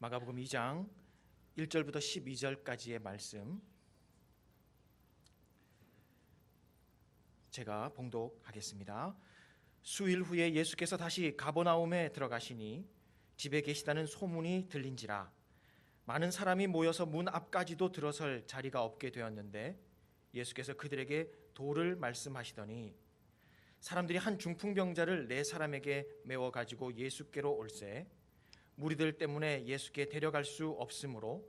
마가복음 2장 1절부터 12절까지의 말씀 제가 봉독하겠습니다. 수일 후에 예수께서 다시 가버나움에 들어가시니 집에 계시다는 소문이 들린지라 많은 사람이 모여서 문 앞까지도 들어설 자리가 없게 되었는데 예수께서 그들에게 도를 말씀하시더니 사람들이 한 중풍병자를 4사람에게 메워 가지고 예수께로 올세 무리들 때문에 예수께 데려갈 수 없으므로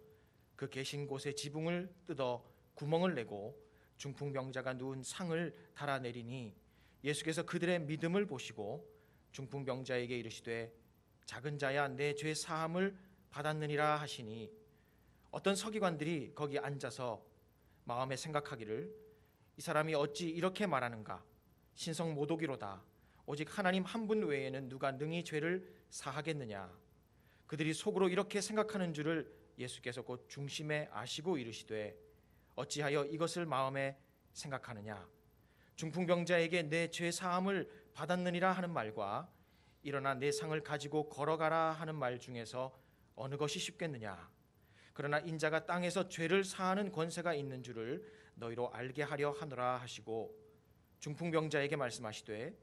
그 계신 곳에 지붕을 뜯어 구멍을 내고 중풍병자가 누운 상을 달아내리니 예수께서 그들의 믿음을 보시고 중풍병자에게 이르시되 작은 자야 내 죄 사함을 받았느니라 하시니 어떤 서기관들이 거기 앉아서 마음에 생각하기를 이 사람이 어찌 이렇게 말하는가 신성 모독이로다 오직 하나님 한 분 외에는 누가 능히 죄를 사하겠느냐 그들이 속으로 이렇게 생각하는 줄을 예수께서 곧 중심에 아시고 이르시되 어찌하여 이것을 마음에 생각하느냐 중풍병자에게 내 죄 사함을 받았느니라 하는 말과 일어나 내 상을 가지고 걸어가라 하는 말 중에서 어느 것이 쉽겠느냐 그러나 인자가 땅에서 죄를 사하는 권세가 있는 줄을 너희로 알게 하려 하노라 하시고 중풍병자에게 말씀하시되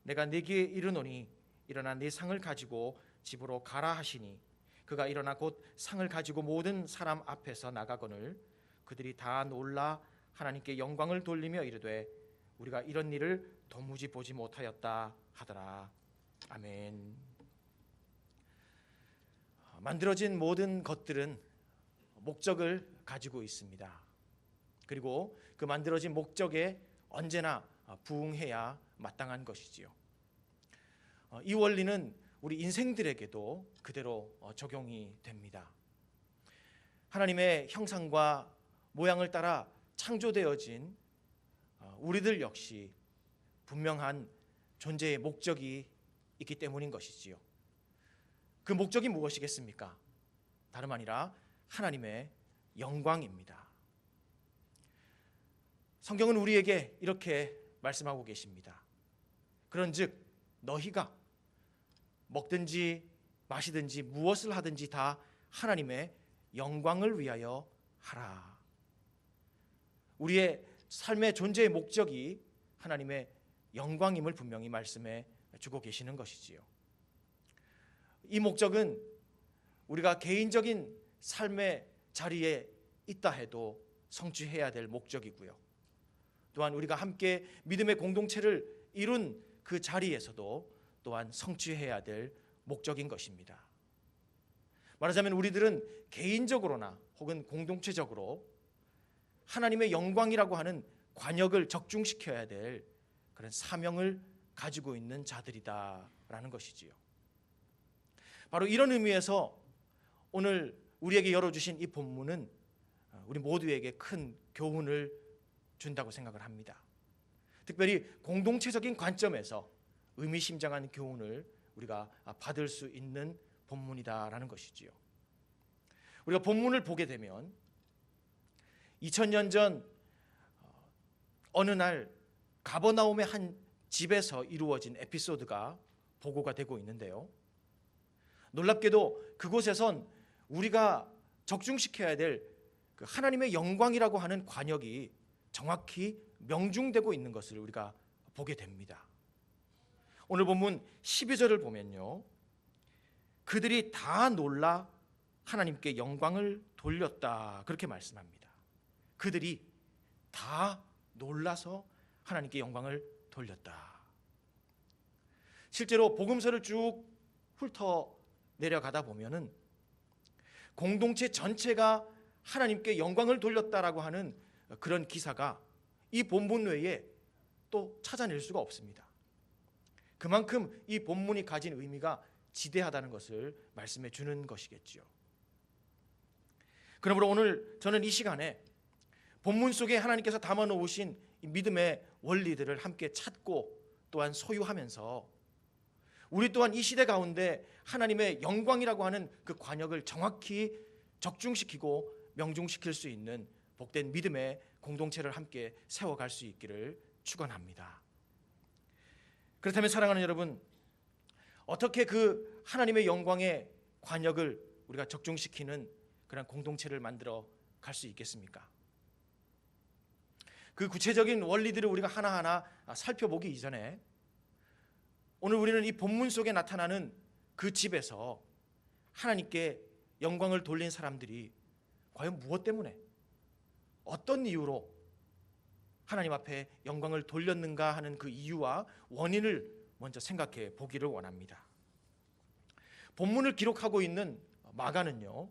내가 네게 이르노니 일어나 네 상을 가지고 집으로 가라 하시니 그가 일어나 곧 상을 가지고 모든 사람 앞에서 나가거늘 그들이 다 놀라 하나님께 영광을 돌리며 이르되 우리가 이런 일을 도무지 보지 못하였다 하더라. 아멘. 만들어진 모든 것들은 목적을 가지고 있습니다. 그리고 그 만들어진 목적에 언제나 부응해야 마땅한 것이지요. 이 원리는 우리 인생들에게도 그대로 적용이 됩니다. 하나님의 형상과 모양을 따라 창조되어진 우리들 역시 분명한 존재의 목적이 있기 때문인 것이지요. 그 목적이 무엇이겠습니까? 다름 아니라 하나님의 영광입니다. 성경은 우리에게 이렇게 말씀하고 계십니다. 그런즉 너희가 먹든지 마시든지 무엇을 하든지 다 하나님의 영광을 위하여 하라. 우리의 삶의 존재의 목적이 하나님의 영광임을 분명히 말씀해 주고 계시는 것이지요. 이 목적은 우리가 개인적인 삶의 자리에 있다 해도 성취해야 될 목적이고요. 또한 우리가 함께 믿음의 공동체를 이룬 그 자리에서도 또한 성취해야 될 목적인 것입니다. 말하자면 우리들은 개인적으로나 혹은 공동체적으로 하나님의 영광이라고 하는 관역을 적중시켜야 될 그런 사명을 가지고 있는 자들이다라는 것이지요. 바로 이런 의미에서 오늘 우리에게 열어주신 이 본문은 우리 모두에게 큰 교훈을 준다고 생각을 합니다. 특별히 공동체적인 관점에서 의미심장한 교훈을 우리가 받을 수 있는 본문이다라는 것이지요. 우리가 본문을 보게 되면 2000년 전 어느 날 가버나움의 한 집에서 이루어진 에피소드가 보고가 되고 있는데요. 놀랍게도 그곳에선 우리가 적중시켜야 될 그 하나님의 영광이라고 하는 관역이 정확히 명중되고 있는 것을 우리가 보게 됩니다. 오늘 본문 12절을 보면요. 그들이 다 놀라 하나님께 영광을 돌렸다. 그렇게 말씀합니다. 그들이 다 놀라서 하나님께 영광을 돌렸다. 실제로 복음서를 쭉 훑어 내려가다 보면은 공동체 전체가 하나님께 영광을 돌렸다라고 하는 그런 기사가 이 본문 외에 또 찾아낼 수가 없습니다. 그만큼 이 본문이 가진 의미가 지대하다는 것을 말씀해 주는 것이겠죠. 그러므로 오늘 저는 이 시간에 본문 속에 하나님께서 담아 놓으신 이 믿음의 원리들을 함께 찾고 또한 소유하면서 우리 또한 이 시대 가운데 하나님의 영광이라고 하는 그 관역을 정확히 적중시키고 명중시킬 수 있는 복된 믿음의 공동체를 함께 세워갈 수 있기를 축원합니다. 그렇다면 사랑하는 여러분, 어떻게 그 하나님의 영광의 관역을 우리가 적중시키는 그런 공동체를 만들어 갈 수 있겠습니까? 그 구체적인 원리들을 우리가 하나하나 살펴보기 이전에 오늘 우리는 이 본문 속에 나타나는 그 집에서 하나님께 영광을 돌린 사람들이 과연 무엇 때문에, 어떤 이유로 하나님 앞에 영광을 돌렸는가 하는 그 이유와 원인을 먼저 생각해 보기를 원합니다. 본문을 기록하고 있는 마가는요,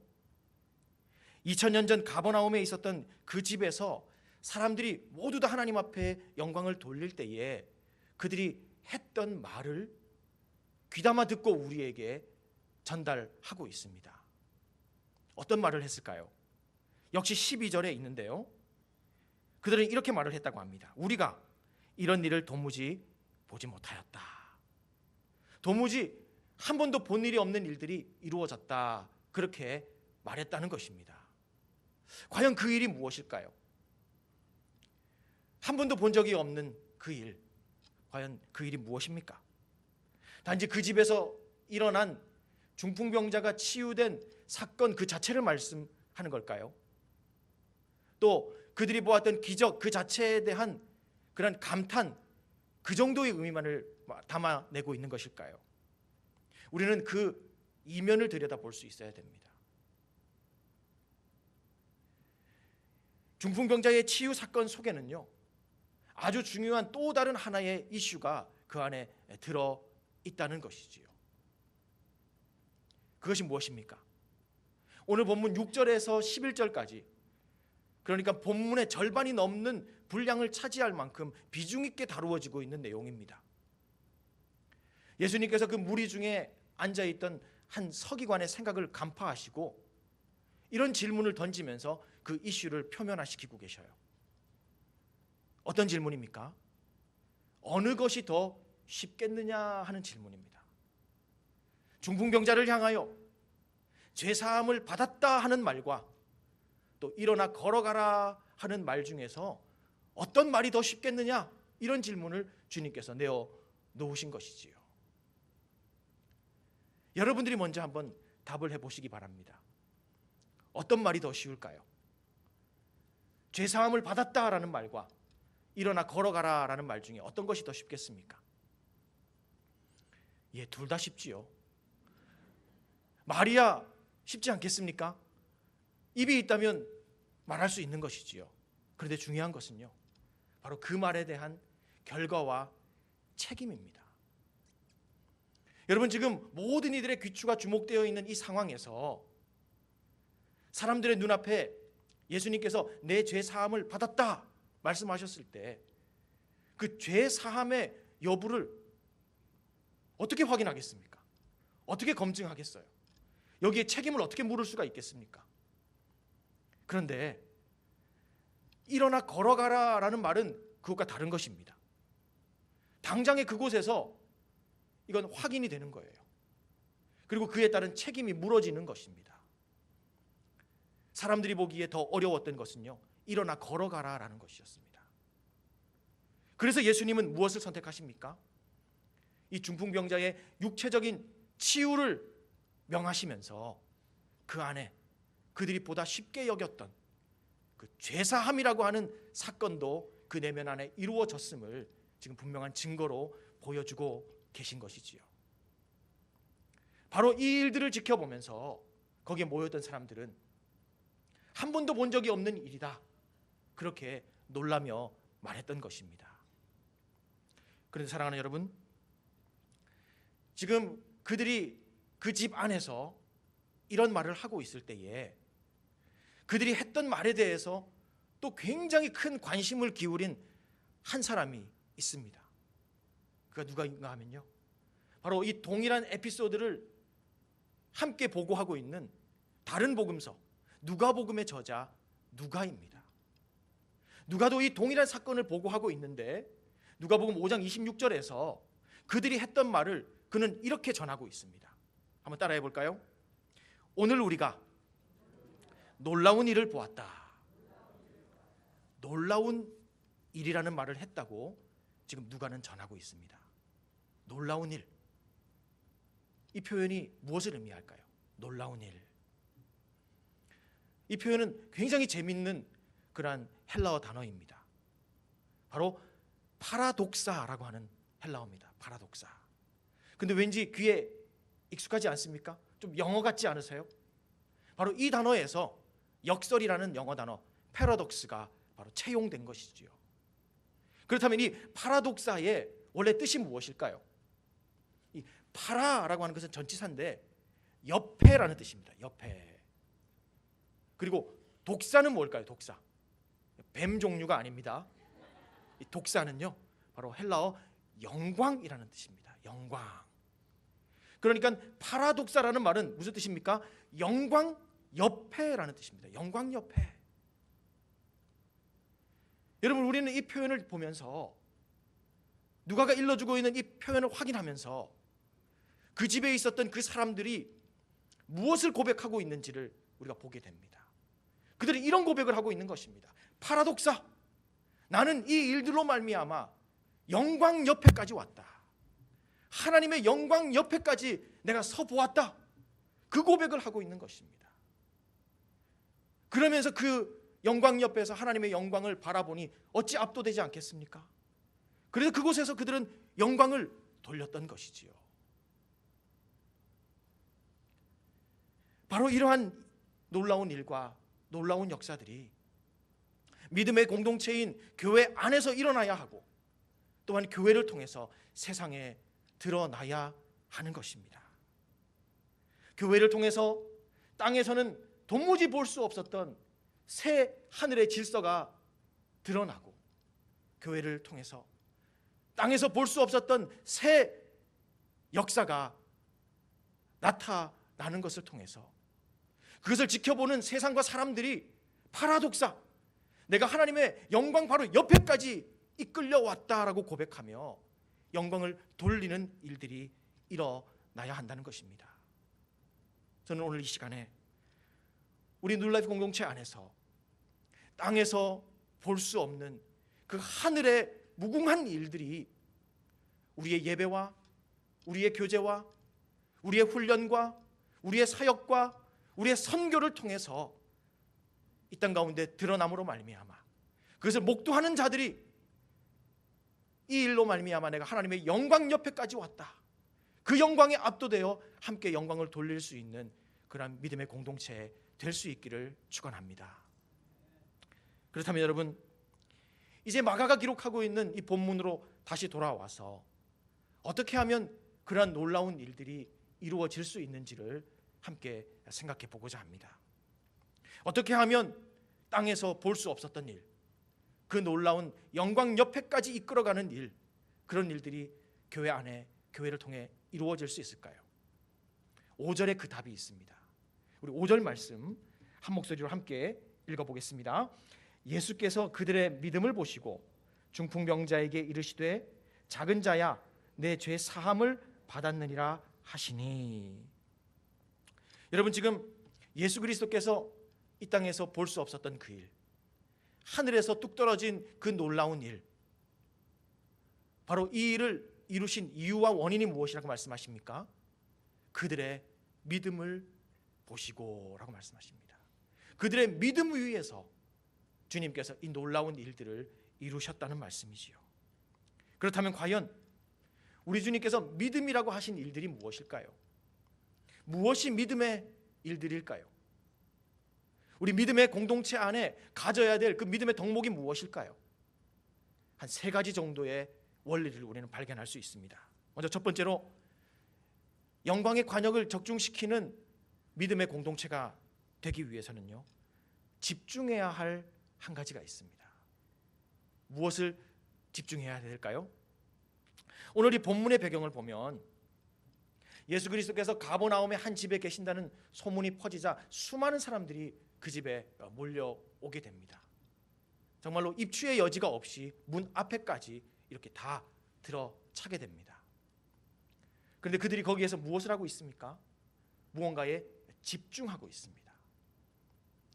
2000년 전 가버나움에 있었던 그 집에서 사람들이 모두 다 하나님 앞에 영광을 돌릴 때에 그들이 했던 말을 귀담아 듣고 우리에게 전달하고 있습니다. 어떤 말을 했을까요? 역시 12절에 있는데요, 그들은 이렇게 말을 했다고 합니다. 우리가 이런 일을 도무지 보지 못하였다. 도무지 한 번도 본 일이 없는 일들이 이루어졌다, 그렇게 말했다는 것입니다. 과연 그 일이 무엇일까요? 한 번도 본 적이 없는 그 일, 과연 그 일이 무엇입니까? 단지 그 집에서 일어난 중풍병자가 치유된 사건 그 자체를 말씀하는 걸까요? 또 그들이 보았던 기적 그 자체에 대한 그런 감탄, 그 정도의 의미만을 담아내고 있는 것일까요? 우리는 그 이면을 들여다볼 수 있어야 됩니다. 중풍병자의 치유 사건 속에는요, 아주 중요한 또 다른 하나의 이슈가 그 안에 들어 있다는 것이지요. 그것이 무엇입니까? 오늘 본문 6절에서 11절까지, 그러니까 본문의 절반이 넘는 분량을 차지할 만큼 비중 있게 다루어지고 있는 내용입니다. 예수님께서 그 무리 중에 앉아있던 한 서기관의 생각을 간파하시고 이런 질문을 던지면서 그 이슈를 표면화시키고 계셔요. 어떤 질문입니까? 어느 것이 더 쉽겠느냐 하는 질문입니다. 중풍병자를 향하여 죄사함을 받았다 하는 말과 또 일어나 걸어가라 하는 말 중에서 어떤 말이 더 쉽겠느냐, 이런 질문을 주님께서 내어 놓으신 것이지요. 여러분들이 먼저 한번 답을 해보시기 바랍니다. 어떤 말이 더 쉬울까요? 죄사함을 받았다라는 말과 일어나 걸어가라라는 말 중에 어떤 것이 더 쉽겠습니까? 예, 둘 다 쉽지요. 말이야 쉽지 않겠습니까? 입이 있다면 말할 수 있는 것이지요. 그런데 중요한 것은요, 바로 그 말에 대한 결과와 책임입니다. 여러분, 지금 모든 이들의 귀추가 주목되어 있는 이 상황에서 사람들의 눈앞에 예수님께서 내 죄 사함을 받았다 말씀하셨을 때 그 죄 사함의 여부를 어떻게 확인하겠습니까? 어떻게 검증하겠어요? 여기에 책임을 어떻게 물을 수가 있겠습니까? 그런데 일어나 걸어가라라는 말은 그것과 다른 것입니다. 당장의 그곳에서 이건 확인이 되는 거예요. 그리고 그에 따른 책임이 물어지는 것입니다. 사람들이 보기에 더 어려웠던 것은요, 일어나 걸어가라라는 것이었습니다. 그래서 예수님은 무엇을 선택하십니까? 이 중풍병자의 육체적인 치유를 명하시면서 그 안에 그들이 보다 쉽게 여겼던 그 죄사함이라고 하는 사건도 그 내면 안에 이루어졌음을 지금 분명한 증거로 보여주고 계신 것이지요. 바로 이 일들을 지켜보면서 거기에 모였던 사람들은 한 번도 본 적이 없는 일이다, 그렇게 놀라며 말했던 것입니다. 그런데 사랑하는 여러분, 지금 그들이 그 집 안에서 이런 말을 하고 있을 때에 그들이 했던 말에 대해서 또 굉장히 큰 관심을 기울인 한 사람이 있습니다. 그가 누가인가 하면요, 바로 이 동일한 에피소드를 함께 보고하고 있는 다른 복음서 누가복음의 저자 누가입니다. 누가도 이 동일한 사건을 보고하고 있는데 누가복음 5장 26절에서 그들이 했던 말을 그는 이렇게 전하고 있습니다. 한번 따라해 볼까요? 오늘 우리가 놀라운 일을 보았다. 놀라운 일이라는 말을 했다고 지금 누가는 전하고 있습니다. 놀라운 일. 이 표현이 무엇을 의미할까요? 놀라운 일. 이 표현은 굉장히 재밌는 그러한 헬라어 단어입니다. 바로 파라독사라고 하는 헬라어입니다. 파라독사. 근데 왠지 귀에 익숙하지 않습니까? 좀 영어 같지 않으세요? 바로 이 단어에서 역설이라는 영어 단어 패러독스가 바로 채용된 것이지요. 그렇다면 이 파라독사의 원래 뜻이 무엇일까요? 이 파라라고 하는 것은 전치사인데 옆에라는 뜻입니다. 옆에. 그리고 독사는 뭘까요? 독사. 뱀 종류가 아닙니다. 이 독사는요, 바로 헬라어 영광이라는 뜻입니다. 영광. 그러니까 파라독사라는 말은 무슨 뜻입니까? 영광 옆에라는 뜻입니다. 영광 옆에. 여러분, 우리는 이 표현을 보면서, 누가가 일러주고 있는 이 표현을 확인하면서 그 집에 있었던 그 사람들이 무엇을 고백하고 있는지를 우리가 보게 됩니다. 그들이 이런 고백을 하고 있는 것입니다. 파라독사, 나는 이 일들로 말미암아 영광 옆에까지 왔다. 하나님의 영광 옆에까지 내가 서 보았다. 그 고백을 하고 있는 것입니다. 그러면서 그 영광 옆에서 하나님의 영광을 바라보니 어찌 압도되지 않겠습니까? 그래서 그곳에서 그들은 영광을 돌렸던 것이지요. 바로 이러한 놀라운 일과 놀라운 역사들이 믿음의 공동체인 교회 안에서 일어나야 하고, 또한 교회를 통해서 세상에 드러나야 하는 것입니다. 교회를 통해서 땅에서는 도무지 볼 수 없었던 새 하늘의 질서가 드러나고, 교회를 통해서 땅에서 볼 수 없었던 새 역사가 나타나는 것을 통해서 그것을 지켜보는 세상과 사람들이 파라독사, 내가 하나님의 영광 바로 옆에까지 이끌려 왔다라고 고백하며 영광을 돌리는 일들이 일어나야 한다는 것입니다. 저는 오늘 이 시간에 우리 뉴라이프 공동체 안에서 땅에서 볼 수 없는 그 하늘의 무궁한 일들이 우리의 예배와 우리의 교제와 우리의 훈련과 우리의 사역과 우리의 선교를 통해서 이 땅 가운데 드러남으로 말미암아 그것을 목도하는 자들이 이 일로 말미암아 내가 하나님의 영광 옆에까지 왔다, 그 영광에 압도되어 함께 영광을 돌릴 수 있는 그런 믿음의 공동체 될 수 있기를 축원합니다. 그렇다면 여러분, 이제 마가가 기록하고 있는 이 본문으로 다시 돌아와서 어떻게 하면 그러한 놀라운 일들이 이루어질 수 있는지를 함께 생각해 보고자 합니다. 어떻게 하면 땅에서 볼 수 없었던 일, 그 놀라운 영광 옆에까지 이끌어가는 일, 그런 일들이 교회 안에, 교회를 통해 이루어질 수 있을까요? 5절에 그 답이 있습니다. 우리 5절 말씀 한 목소리로 함께 읽어보겠습니다. 예수께서 그들의 믿음을 보시고 중풍병자에게 이르시되 작은 자야 내 죄 사함을 받았느니라 하시니. 여러분, 지금 예수 그리스도께서 이 땅에서 볼 수 없었던 그 일, 하늘에서 뚝 떨어진 그 놀라운 일, 바로 이 일을 이루신 이유와 원인이 무엇이라고 말씀하십니까? 그들의 믿음을 보시고 라고 말씀하십니다. 그들의 믿음 위에서 주님께서 이 놀라운 일들을 이루셨다는 말씀이지요. 그렇다면 과연 우리 주님께서 믿음이라고 하신 일들이 무엇일까요? 무엇이 믿음의 일들일까요? 우리 믿음의 공동체 안에 가져야 될 그 믿음의 덕목이 무엇일까요? 한 3가지 정도의 원리를 우리는 발견할 수 있습니다. 먼저 첫 번째로, 영광의 관역을 적중시키는 믿음의 공동체가 되기 위해서는요, 집중해야 할 한 가지가 있습니다. 무엇을 집중해야 될까요? 오늘 이 본문의 배경을 보면 예수 그리스도께서 가버나움의 한 집에 계신다는 소문이 퍼지자 수많은 사람들이 그 집에 몰려오게 됩니다. 정말로 입추의 여지가 없이 문 앞에까지 이렇게 다 들어차게 됩니다. 그런데 그들이 거기에서 무엇을 하고 있습니까? 무언가에 집중하고 있습니다.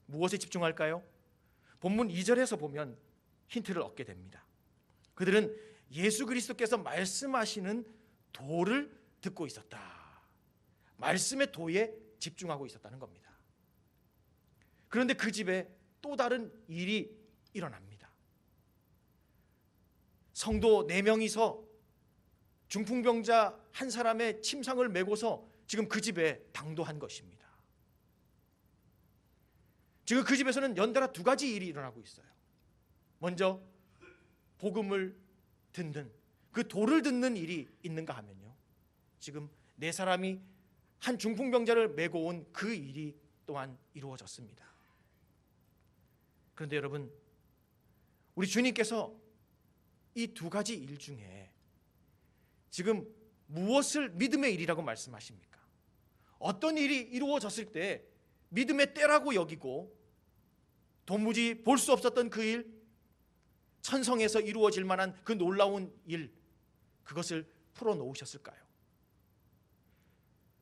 무엇에 집중할까요? 본문 2절에서 보면 힌트를 얻게 됩니다. 그들은 예수 그리스도께서 말씀하시는 도를 듣고 있었다. 말씀의 도에 집중하고 있었다는 겁니다. 그런데 그 집에 또 다른 일이 일어납니다. 성도 4명이서 중풍병자 한 사람의 침상을 메고서 지금 그 집에 당도한 것입니다. 지금 그 집에서는 연달아 2가지 일이 일어나고 있어요. 먼저 복음을 듣는, 그 도를 듣는 일이 있는가 하면요, 지금 4사람이 한 중풍병자를 메고 온 그 일이 또한 이루어졌습니다. 그런데 여러분, 우리 주님께서 이 2가지 일 중에 지금 무엇을 믿음의 일이라고 말씀하십니까? 어떤 일이 이루어졌을 때 믿음의 때라고 여기고 도무지 볼 수 없었던 그 일, 천성에서 이루어질 만한 그 놀라운 일, 그것을 풀어놓으셨을까요?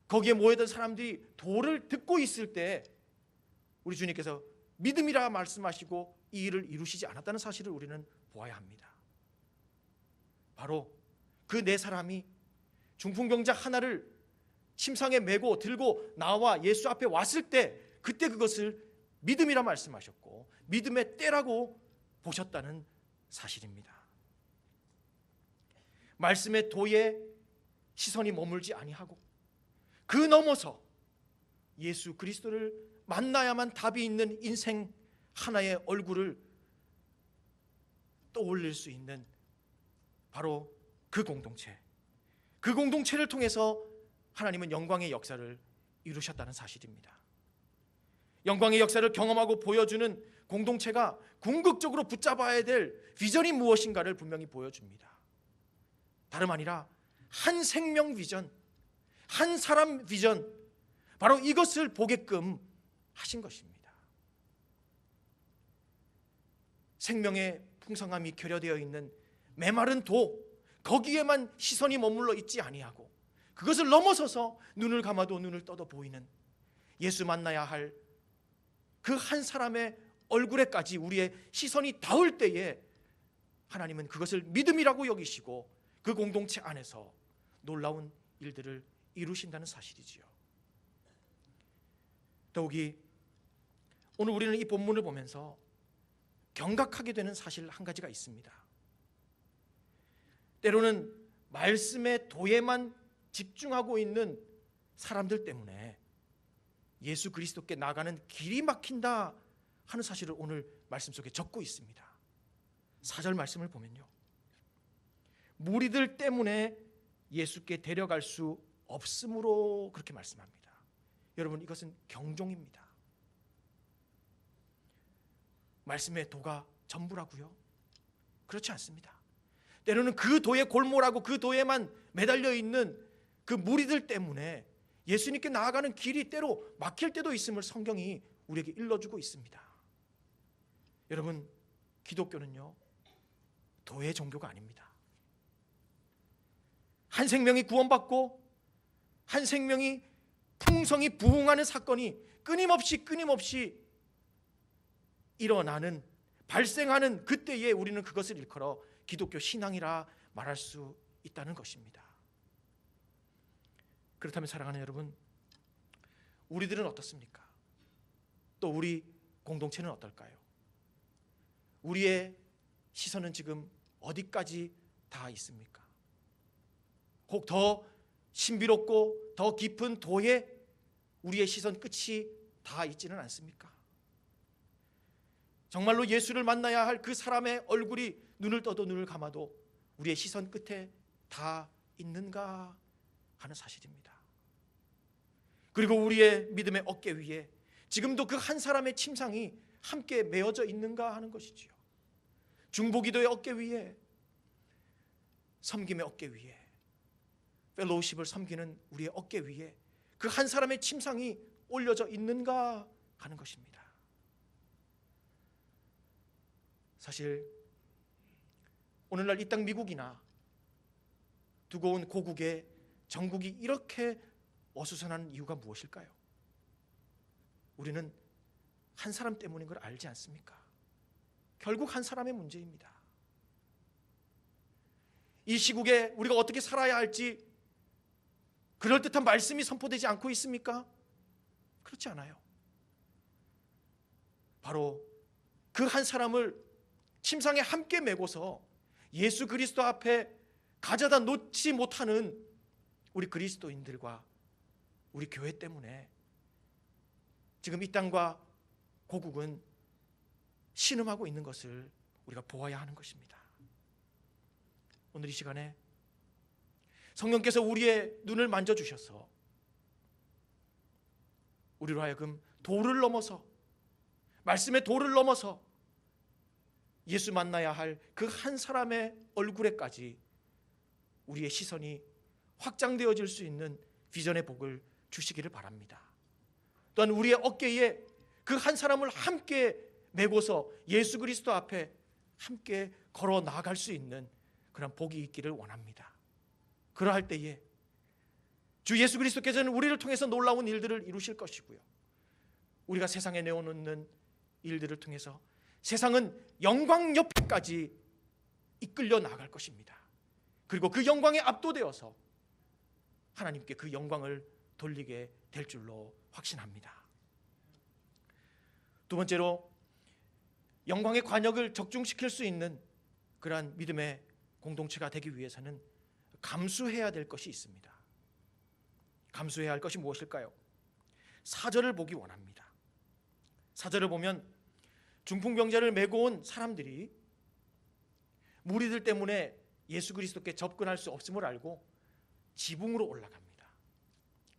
거기에 모여든 사람들이 도를 듣고 있을 때 우리 주님께서 믿음이라 말씀하시고 이 일을 이루시지 않았다는 사실을 우리는 보아야 합니다. 바로 그 4사람이 중풍병자 하나를 침상에 메고 들고 나와 예수 앞에 왔을 때, 그때 그것을 믿음이라 말씀하셨고 믿음의 때라고 보셨다는 사실입니다. 말씀의 도에 시선이 머물지 아니하고 그 넘어서 예수 그리스도를 만나야만 답이 있는 인생 하나의 얼굴을 떠올릴 수 있는 바로 그 공동체, 그 공동체를 통해서 하나님은 영광의 역사를 이루셨다는 사실입니다. 영광의 역사를 경험하고 보여주는 공동체가 궁극적으로 붙잡아야 될 비전이 무엇인가를 분명히 보여줍니다. 다름 아니라 한 생명 비전, 한 사람 비전, 바로 이것을 보게끔 하신 것입니다. 생명의 풍성함이 결여되어 있는 메마른 도, 거기에만 시선이 머물러 있지 아니하고 그것을 넘어서서 눈을 감아도 눈을 떠도 보이는 예수 만나야 할 그 한 사람의 얼굴에까지 우리의 시선이 닿을 때에 하나님은 그것을 믿음이라고 여기시고 그 공동체 안에서 놀라운 일들을 이루신다는 사실이지요. 더욱이 오늘 우리는 이 본문을 보면서 경각하게 되는 사실 한 가지가 있습니다. 때로는 말씀의 도에만 집중하고 있는 사람들 때문에 예수 그리스도께 나가는 길이 막힌다 하는 사실을 오늘 말씀 속에 적고 있습니다. 4절 말씀을 보면요, 무리들 때문에 예수께 데려갈 수 없으므로 그렇게 말씀합니다. 여러분, 이것은 경종입니다. 말씀의 도가 전부라고요? 그렇지 않습니다. 때로는 그 도에 골몰하고 그 도에만 매달려 있는 그 무리들 때문에 예수님께 나아가는 길이 때로 막힐 때도 있음을 성경이 우리에게 일러주고 있습니다. 여러분, 기독교는요, 도의 종교가 아닙니다. 한 생명이 구원받고 한 생명이 풍성히 부흥하는 사건이 끊임없이 일어나는, 발생하는 그때에 우리는 그것을 일컬어 기독교 신앙이라 말할 수 있다는 것입니다. 그렇다면 사랑하는 여러분, 우리들은 어떻습니까? 또 우리 공동체는 어떨까요? 우리의 시선은 지금 어디까지 다 있습니까? 혹 더 신비롭고 더 깊은 도에 우리의 시선 끝이 다 있지는 않습니까? 정말로 예수를 만나야 할 그 사람의 얼굴이 눈을 떠도 눈을 감아도 우리의 시선 끝에 다 있는가 하는 사실입니다. 그리고 우리의 믿음의 어깨 위에 지금도 그 한 사람의 침상이 함께 메어져 있는가 하는 것이지요. 중보기도의 어깨 위에, 섬김의 어깨 위에, 펠로우십을 섬기는 우리의 어깨 위에 그 한 사람의 침상이 올려져 있는가 하는 것입니다. 사실 오늘날 이 땅 미국이나 두고 온 고국의 정국이 이렇게 어수선한 이유가 무엇일까요? 우리는 한 사람 때문인 걸 알지 않습니까? 결국 한 사람의 문제입니다. 이 시국에 우리가 어떻게 살아야 할지 그럴듯한 말씀이 선포되지 않고 있습니까? 그렇지 않아요. 바로 그 한 사람을 침상에 함께 메고서 예수 그리스도 앞에 가져다 놓지 못하는 우리 그리스도인들과 우리 교회 때문에 지금 이 땅과 고국은 신음하고 있는 것을 우리가 보아야 하는 것입니다. 오늘 이 시간에 성령께서 우리의 눈을 만져주셔서 우리로 하여금 도를 넘어서, 말씀의 도를 넘어서 예수 만나야 할 그 한 사람의 얼굴에까지 우리의 시선이 확장되어질 수 있는 비전의 복을 주시기를 바랍니다. 또한 우리의 어깨에 그 한 사람을 함께 메고서 예수 그리스도 앞에 함께 걸어 나아갈 수 있는 그런 복이 있기를 원합니다. 그러할 때에 주 예수 그리스도께서는 우리를 통해서 놀라운 일들을 이루실 것이고요, 우리가 세상에 내어놓는 일들을 통해서 세상은 영광 옆에까지 이끌려 나갈 것입니다. 그리고 그 영광에 압도되어서 하나님께 그 영광을 돌리게 될 줄로 확신합니다. 두 번째로, 영광의 관역을 적중시킬 수 있는 그러한 믿음의 공동체가 되기 위해서는 감수해야 될 것이 있습니다. 감수해야 할 것이 무엇일까요? 4절을 보기 원합니다. 4절을 보면 중풍병자를 메고 온 사람들이 무리들 때문에 예수 그리스도께 접근할 수 없음을 알고 지붕으로 올라갑니다.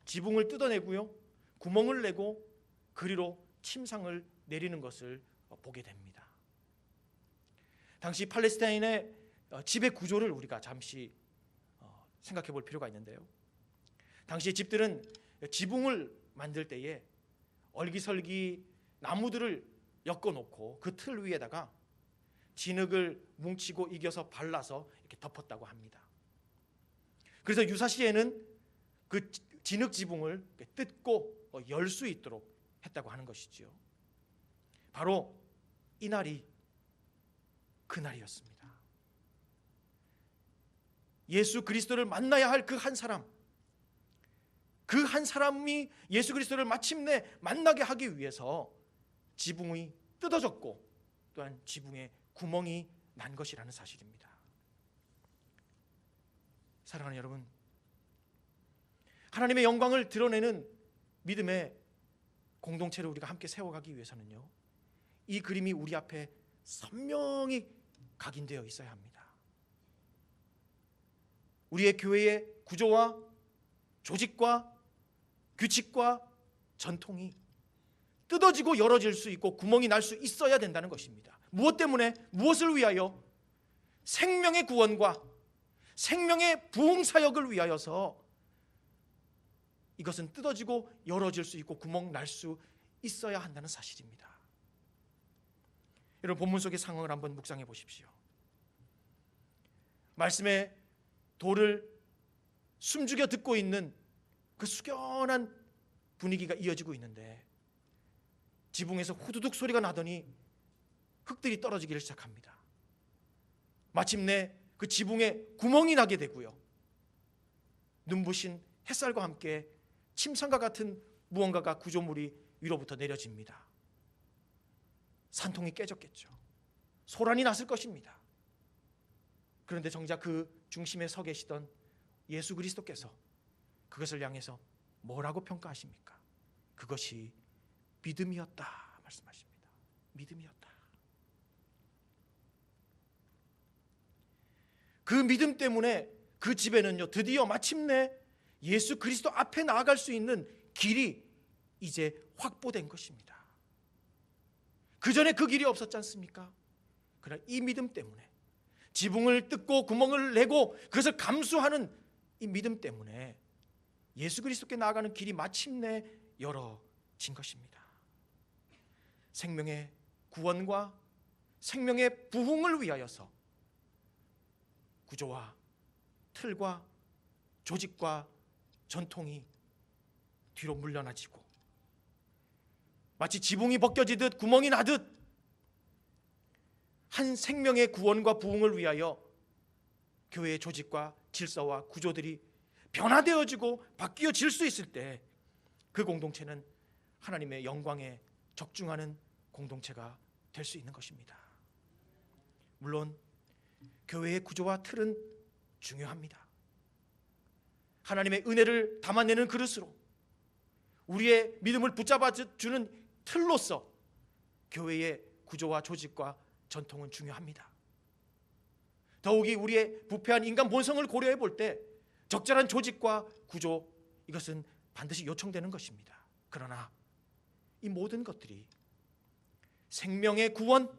지붕을 뜯어내고요, 구멍을 내고 그리로 침상을 내리는 것을 보게 됩니다. 당시 팔레스타인의 지배 구조를 우리가 잠시 생각해 볼 필요가 있는데요, 당시 집들은 지붕을 만들 때에 얼기설기 나무들을 엮어놓고 그 틀 위에다가 진흙을 뭉치고 이겨서 발라서 이렇게 덮었다고 합니다. 그래서 유사시에는 그 진흙 지붕을 뜯고 열 수 있도록 했다고 하는 것이지요. 바로 이 날이 그 날이었습니다. 예수 그리스도를 만나야 할 그 한 사람, 그 한 사람이 예수 그리스도를 마침내 만나게 하기 위해서 지붕이 뜯어졌고 또한 지붕에 구멍이 난 것이라는 사실입니다. 사랑하는 여러분, 하나님의 영광을 드러내는 믿음의 공동체를 우리가 함께 세워가기 위해서는요, 이 그림이 우리 앞에 선명히 각인되어 있어야 합니다. 우리의 교회의 구조와 조직과 규칙과 전통이 뜯어지고 열어질 수 있고 구멍이 날 수 있어야 된다는 것입니다. 무엇 때문에? 무엇을 위하여? 생명의 구원과 생명의 부흥사역을 위하여서 이것은 뜯어지고 열어질 수 있고 구멍 날 수 있어야 한다는 사실입니다. 여러분, 본문 속의 상황을 한번 묵상해 보십시오. 말씀의 도를 숨죽여 듣고 있는 그 숙연한 분위기가 이어지고 있는데 지붕에서 후두둑 소리가 나더니 흙들이 떨어지기를 시작합니다. 마침내 그 지붕에 구멍이 나게 되고요, 눈부신 햇살과 함께 침상과 같은 무언가가 구조물이 위로부터 내려집니다. 산통이 깨졌겠죠. 소란이 났을 것입니다. 그런데 정작 그 중심에 서 계시던 예수 그리스도께서 그것을 향해서 뭐라고 평가하십니까? 그것이 믿음이었다 말씀하십니다. 믿음이었다. 그 믿음 때문에 그 집에는요, 드디어 마침내 예수 그리스도 앞에 나아갈 수 있는 길이 이제 확보된 것입니다. 그 전에 그 길이 없었지 않습니까? 그러나 이 믿음 때문에, 지붕을 뜯고 구멍을 내고 그것을 감수하는 이 믿음 때문에 예수 그리스도께 나아가는 길이 마침내 열어진 것입니다. 생명의 구원과 생명의 부흥을 위하여서 구조와 틀과 조직과 전통이 뒤로 물러나지고 마치 지붕이 벗겨지듯 구멍이 나듯 한 생명의 구원과 부흥을 위하여 교회의 조직과 질서와 구조들이 변화되어지고 바뀌어질 수 있을 때 그 공동체는 하나님의 영광에 적중하는 공동체가 될 수 있는 것입니다. 물론 교회의 구조와 틀은 중요합니다. 하나님의 은혜를 담아내는 그릇으로 우리의 믿음을 붙잡아주는 틀로서 교회의 구조와 조직과 전통은 중요합니다. 더욱이 우리의 부패한 인간 본성을 고려해 볼 때 적절한 조직과 구조, 이것은 반드시 요청되는 것입니다. 그러나 이 모든 것들이 생명의 구원,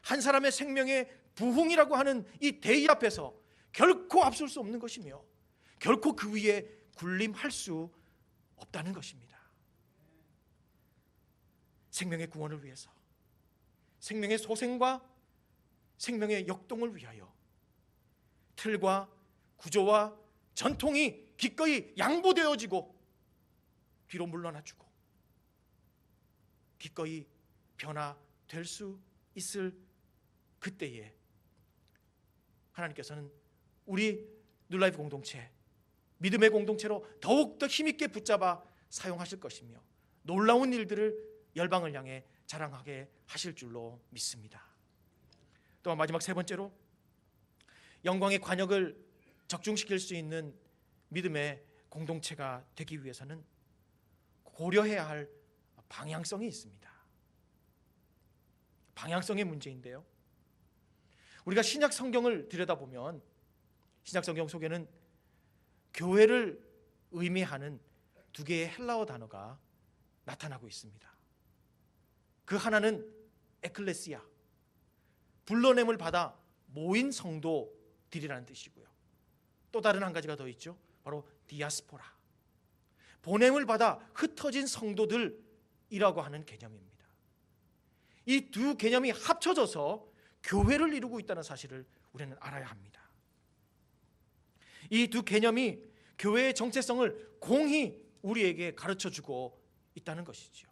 한 사람의 생명의 부흥이라고 하는 이 대의 앞에서 결코 앞설 수 없는 것이며 결코 그 위에 군림할 수 없다는 것입니다. 생명의 구원을 위해서, 생명의 소생과 생명의 역동을 위하여 틀과 구조와 전통이 기꺼이 양보되어지고 뒤로 물러나주고 기꺼이 변화될 수 있을 그때에 하나님께서는 우리 뉴라이프 공동체, 믿음의 공동체로 더욱더 힘있게 붙잡아 사용하실 것이며 놀라운 일들을 열방을 향해 자랑하게 하실 줄로 믿습니다. 또한 마지막 세 번째로 영광의 관역을 적중시킬 수 있는 믿음의 공동체가 되기 위해서는 고려해야 할 방향성이 있습니다. 방향성의 문제인데요, 우리가 신약 성경을 들여다보면 신약 성경 속에는 교회를 의미하는 두 개의 헬라어 단어가 나타나고 있습니다. 그 하나는 에클레시아, 불러냄을 받아 모인 성도들이라는 뜻이고요. 또 다른 한 가지가 더 있죠. 바로 디아스포라, 보냄을 받아 흩어진 성도들이라고 하는 개념입니다. 이 두 개념이 합쳐져서 교회를 이루고 있다는 사실을 우리는 알아야 합니다. 이 두 개념이 교회의 정체성을 공히 우리에게 가르쳐주고 있다는 것이죠.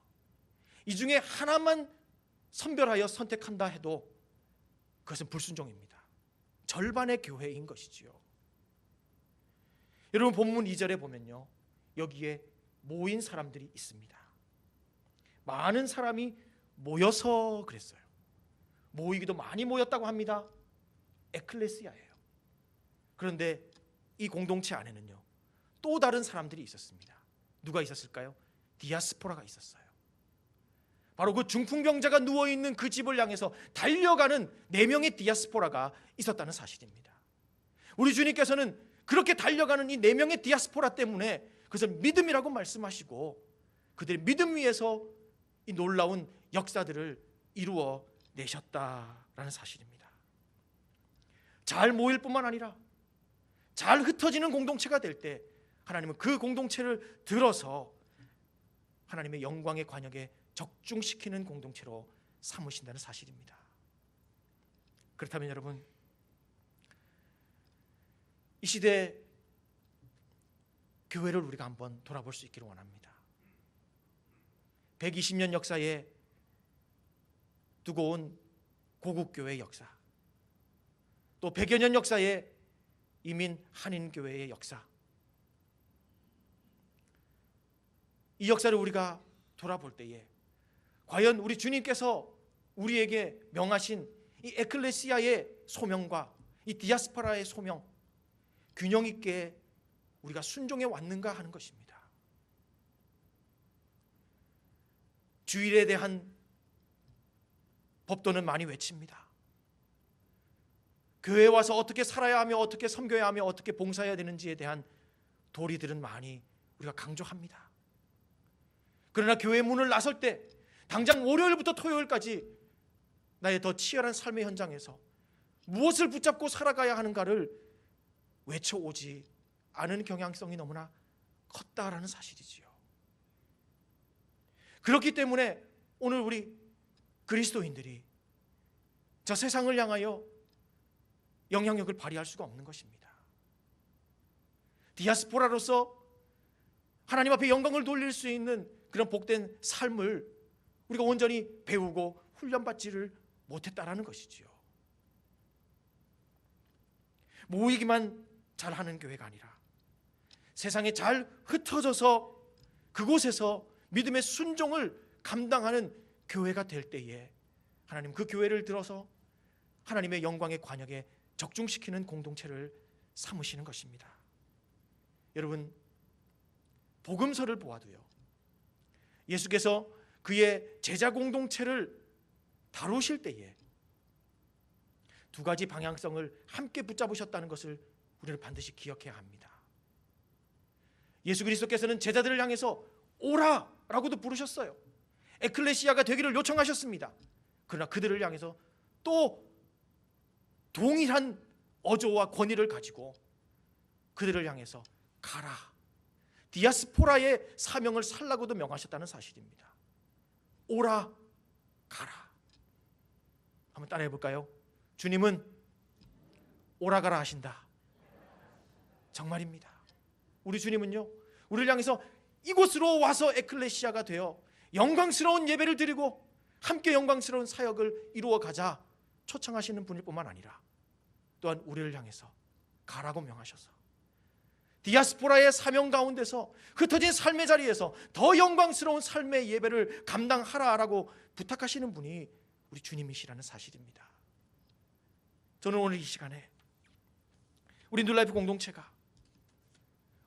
이 중에 하나만 선별하여 선택한다 해도 그것은 불순종입니다. 절반의 교회인 것이지요. 여러분, 본문 2절에 보면요, 여기에 모인 사람들이 있습니다. 많은 사람이 모여서 그랬어요. 모이기도 많이 모였다고 합니다. 에클레시아예요. 그런데 이 공동체 안에는요, 또 다른 사람들이 있었습니다. 누가 있었을까요? 디아스포라가 있었어요. 바로 그 중풍병자가 누워있는 그 집을 향해서 달려가는 4명의 디아스포라가 있었다는 사실입니다. 우리 주님께서는 그렇게 달려가는 이 4명의 디아스포라 때문에 그것을 믿음이라고 말씀하시고 그들의 믿음 위에서 이 놀라운 역사들을 이루어 내셨다라는 사실입니다. 잘 모일 뿐만 아니라 잘 흩어지는 공동체가 될 때 하나님은 그 공동체를 들어서 하나님의 영광의 관역에 적중시키는 공동체로 삼으신다는 사실입니다. 그렇다면 여러분, 이 시대 교회를 우리가 한번 돌아볼 수 있기를 원합니다. 120년 역사에 두고 온 고국교회의 역사, 또 100여 년 역사의 이민 한인교회의 역사, 이 역사를 우리가 돌아볼 때에 과연 우리 주님께서 우리에게 명하신 이 에클레시아의 소명과 이 디아스포라의 소명, 균형 있게 우리가 순종해 왔는가 하는 것입니다. 주일에 대한 법도는 많이 외칩니다. 교회에 와서 어떻게 살아야 하며 어떻게 섬겨야 하며 어떻게 봉사해야 되는지에 대한 도리들은 많이 우리가 강조합니다. 그러나 교회 문을 나설 때 당장 월요일부터 토요일까지 나의 더 치열한 삶의 현장에서 무엇을 붙잡고 살아가야 하는가를 외쳐오지 않은 경향성이 너무나 컸다라는 사실이지요. 그렇기 때문에 오늘 우리 그리스도인들이 저 세상을 향하여 영향력을 발휘할 수가 없는 것입니다. 디아스포라로서 하나님 앞에 영광을 돌릴 수 있는 그런 복된 삶을 우리가 온전히 배우고 훈련받지를 못했다라는 것이지요. 모이기만 잘하는 교회가 아니라 세상에 잘 흩어져서 그곳에서 믿음의 순종을 감당하는 교회가 될 때에 하나님 그 교회를 들어서 하나님의 영광의 관역에 적중시키는 공동체를 삼으시는 것입니다. 여러분, 복음서를 보아도요, 예수께서 그의 제자 공동체를 다루실 때에 두 가지 방향성을 함께 붙잡으셨다는 것을 우리는 반드시 기억해야 합니다. 예수 그리스도께서는 제자들을 향해서 오라라고도 부르셨어요. 에클레시아가 되기를 요청하셨습니다. 그러나 그들을 향해서 또 동일한 어조와 권위를 가지고 그들을 향해서 가라, 디아스포라의 사명을 살라고도 명하셨다는 사실입니다. 오라, 가라. 한번 따라해 볼까요? 주님은 오라 가라 하신다. 정말입니다. 우리 주님은요, 우리를 향해서 이곳으로 와서 에클레시아가 되어 영광스러운 예배를 드리고 함께 영광스러운 사역을 이루어 가자 초청하시는 분일 뿐만 아니라 또한 우리를 향해서 가라고 명하셔서 디아스포라의 사명 가운데서 흩어진 삶의 자리에서 더 영광스러운 삶의 예배를 감당하라라고 부탁하시는 분이 우리 주님이시라는 사실입니다. 저는 오늘 이 시간에 우리 뉴라이프 공동체가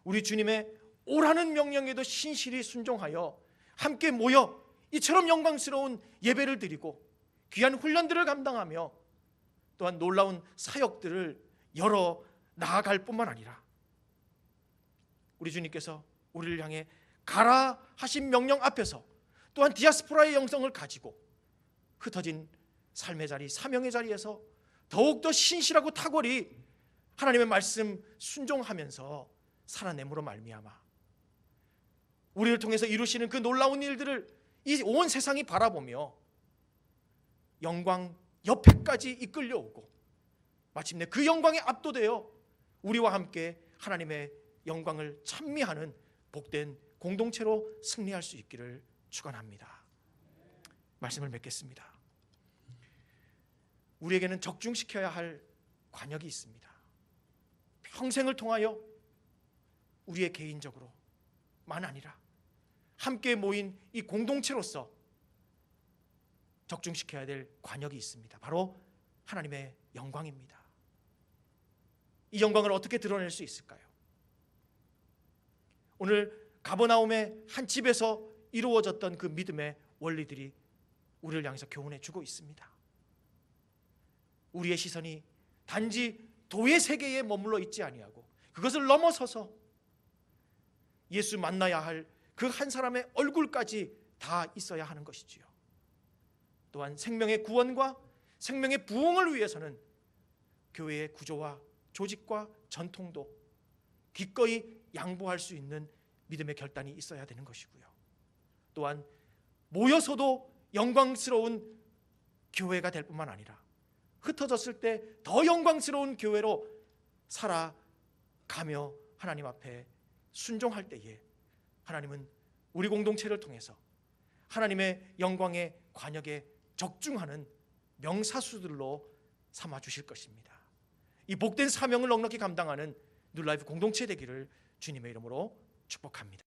우리 주님의 오라는 명령에도 신실히 순종하여 함께 모여 이처럼 영광스러운 예배를 드리고 귀한 훈련들을 감당하며 또한 놀라운 사역들을 열어 나아갈 뿐만 아니라 우리 주님께서 우리를 향해 가라 하신 명령 앞에서 또한 디아스포라의 영성을 가지고 흩어진 삶의 자리, 사명의 자리에서 더욱더 신실하고 탁월히 하나님의 말씀 순종하면서 살아냄으로 말미암아 우리를 통해서 이루시는 그 놀라운 일들을 이 온 세상이 바라보며 영광 옆에까지 이끌려오고 마침내 그 영광에 압도되어 우리와 함께 하나님의 영광을 찬미하는 복된 공동체로 승리할 수 있기를 축원합니다. 말씀을 맺겠습니다. 우리에게는 적중시켜야 할 관역이 있습니다. 평생을 통하여 우리의 개인적으로만 아니라 함께 모인 이 공동체로서 적중시켜야 될 관역이 있습니다. 바로 하나님의 영광입니다. 이 영광을 어떻게 드러낼 수 있을까요? 오늘 가버나움의 한 집에서 이루어졌던 그 믿음의 원리들이 우리를 향해서 교훈해 주고 있습니다. 우리의 시선이 단지 도의 세계에 머물러 있지 아니하고 그것을 넘어서서 예수 만나야 할 그 한 사람의 얼굴까지 다 있어야 하는 것이지요. 또한 생명의 구원과 생명의 부흥을 위해서는 교회의 구조와 조직과 전통도 기꺼이 양보할 수 있는 믿음의 결단이 있어야 되는 것이고요. 또한 모여서도 영광스러운 교회가 될 뿐만 아니라 흩어졌을 때 더 영광스러운 교회로 살아가며 하나님 앞에 순종할 때에 하나님은 우리 공동체를 통해서 하나님의 영광의 관역에 적중하는 명사수들로 삼아 주실 것입니다. 이 복된 사명을 넉넉히 감당하는 뉴라이프 공동체 되기를 주님의 이름으로 축복합니다.